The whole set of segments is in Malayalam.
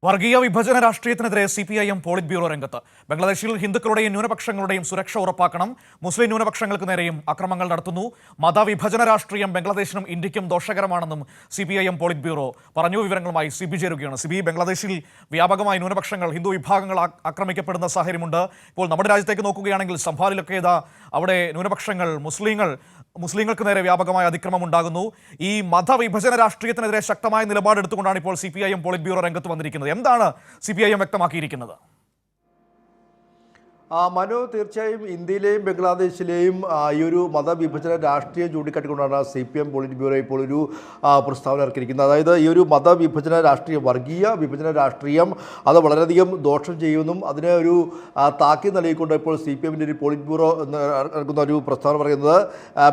വർഗീയ വിഭജന രാഷ്ട്രീയത്തിനെതിരെ CPIM പോളിറ്റ് ബ്യൂറോ രംഗത്ത്. ബംഗ്ലാദേശിൽ ഹിന്ദുക്കളുടെയും ന്യൂനപക്ഷങ്ങളുടെയും സുരക്ഷ ഉറപ്പാക്കണം. മുസ്ലിം ന്യൂനപക്ഷങ്ങൾക്ക് നേരെയും അക്രമങ്ങൾ നടത്തുന്നു. മതവിഭജന രാഷ്ട്രീയം ബംഗ്ലാദേശിനും ഇന്ത്യക്കും ദോഷകരമാണെന്നും CPIM പോളിറ്റ് ബ്യൂറോ പറഞ്ഞു. വിവരങ്ങളുമായി സിബി ചേരുകയാണ്. സിബി, ബംഗ്ലാദേശിൽ വ്യാപകമായ ന്യൂനപക്ഷങ്ങൾ, ഹിന്ദു വിഭാഗങ്ങൾ ആക്രമിക്കപ്പെടുന്ന സാഹചര്യമുണ്ട്. ഇപ്പോൾ നമ്മുടെ രാജ്യത്തേക്ക് നോക്കുകയാണെങ്കിൽ സംഭാലിലൊക്കെ അവിടെ ന്യൂനപക്ഷങ്ങൾ, മുസ്ലിങ്ങൾക്ക് നേരെ വ്യാപകമായ അതിക്രമം ഉണ്ടാകുന്നു. ഈ മതവിഭജന രാഷ്ട്രീയത്തിനെതിരെ ശക്തമായ നിലപാടെടുത്തുകൊണ്ടാണ് ഇപ്പോൾ CPIM പോളിറ്റ് ബ്യൂറോ രംഗത്ത് വന്നിരിക്കുന്നത്. എന്താണ് CPIM വ്യക്തമാക്കിയിരിക്കുന്നത്? മനു, തീർച്ചയായും ഇന്ത്യയിലെയും ബംഗ്ലാദേശിലെയും ഈ ഒരു മതവിഭജന രാഷ്ട്രീയം ചൂണ്ടിക്കാട്ടിക്കൊണ്ടാണ് CPIM പോളിറ്റ് ബ്യൂറോ ഇപ്പോൾ ഒരു പ്രസ്താവന ഇറക്കിയിരിക്കുന്നത്. അതായത് ഈ ഒരു മതവിഭജന രാഷ്ട്രീയം, വർഗീയ വിഭജന രാഷ്ട്രീയം അത് വളരെയധികം ദോഷം ചെയ്യുമെന്നും അതിന് ഒരു താക്കീത് നൽകിക്കൊണ്ട് ഇപ്പോൾ CPIMൻ്റെ ഒരു പോളിറ്റ് ബ്യൂറോ ഇറക്കുന്ന ഒരു പ്രസ്താവന പറയുന്നത്,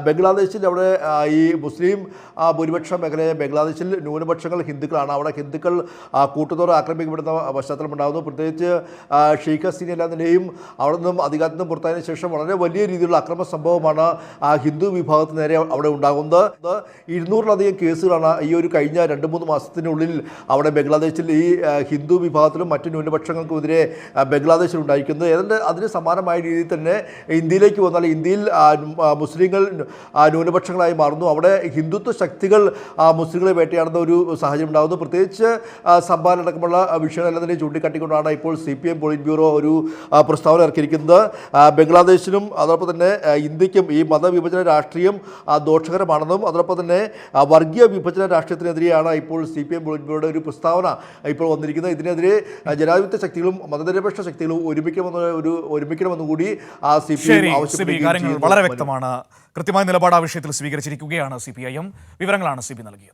ബംഗ്ലാദേശിൽ അവിടെ ഈ മുസ്ലിം ഭൂരിപക്ഷ മേഖലയെ ബംഗ്ലാദേശിൽ ന്യൂനപക്ഷങ്ങൾ ഹിന്ദുക്കളാണ്. അവിടെ ഹിന്ദുക്കൾ കൂട്ടത്തോടെ ആക്രമിക്കപ്പെടുന്ന പശ്ചാത്തലം ഉണ്ടാകുന്നു. പ്രത്യേകിച്ച് ഷെയ്ഖ് ഹസീന എന്ന നിലയും അവിടെ നിന്നും അധികാരത്തിൽ നിന്നും പുറത്തായതിനു ശേഷം വളരെ വലിയ രീതിയിലുള്ള അക്രമ സംഭവമാണ് ഹിന്ദു വിഭാഗത്തിന് നേരെ അവിടെ ഉണ്ടാകുന്നത്. 200-ലധികം കേസുകളാണ് ഈ ഒരു കഴിഞ്ഞ 2-3 മാസത്തിനുള്ളിൽ അവിടെ ബംഗ്ലാദേശിൽ ഈ ഹിന്ദു വിഭാഗത്തിലും മറ്റു ന്യൂനപക്ഷങ്ങൾക്കുമെതിരെ ബംഗ്ലാദേശിൽ ഉണ്ടായിരിക്കുന്നത്. ഏതാണ്ട് അതിന് സമാനമായ രീതിയിൽ തന്നെ ഇന്ത്യയിലേക്ക് വന്നാൽ ഇന്ത്യയിൽ മുസ്ലിങ്ങൾ ന്യൂനപക്ഷങ്ങളായി മാറുന്നു. അവിടെ ഹിന്ദുത്വ ശക്തികൾ മുസ്ലിങ്ങളെ വേട്ടയാടുന്ന ഒരു സാഹചര്യം ഉണ്ടാകുന്നു. പ്രത്യേകിച്ച് സംഭാലടക്കമുള്ള വിഷയങ്ങളെല്ലാം തന്നെ ചൂണ്ടിക്കാട്ടിക്കൊണ്ടാണ് ഇപ്പോൾ CPIM പോളിറ്റ് ബ്യൂറോ ഒരു പ്രസ്താവന ഇറക്കിയിരിക്കുന്നത്. ബംഗ്ലാദേശിനും അതോടൊപ്പം തന്നെ ഇന്ത്യക്കും ഈ മതവിഭജന രാഷ്ട്രീയം ദോഷകരമാണെന്നും അതോടൊപ്പം തന്നെ വർഗീയ വിഭജന രാഷ്ട്രീയത്തിനെതിരെയാണ് ഇപ്പോൾ CPIM പോളിറ്റ് ബ്യൂറോയുടെ ഒരു പ്രസ്താവന ഇപ്പോൾ വന്നിരിക്കുന്നത്. ഇതിനെതിരെ ജനാധിപത്യ ശക്തികളും മതനിരപേക്ഷ ശക്തികളും ഒരുമിക്കണമെന്ന് കൂടി CPIM ആവശ്യപ്പെടുകയും. വളരെ വ്യക്തമാണ്. കൃത്യമായ നിലപാട് ആ വിഷയത്തിൽ സ്വീകരിച്ചിരിക്കുകയാണ് CPIM. വിവരങ്ങളാണ് സിബി നൽകിയത്.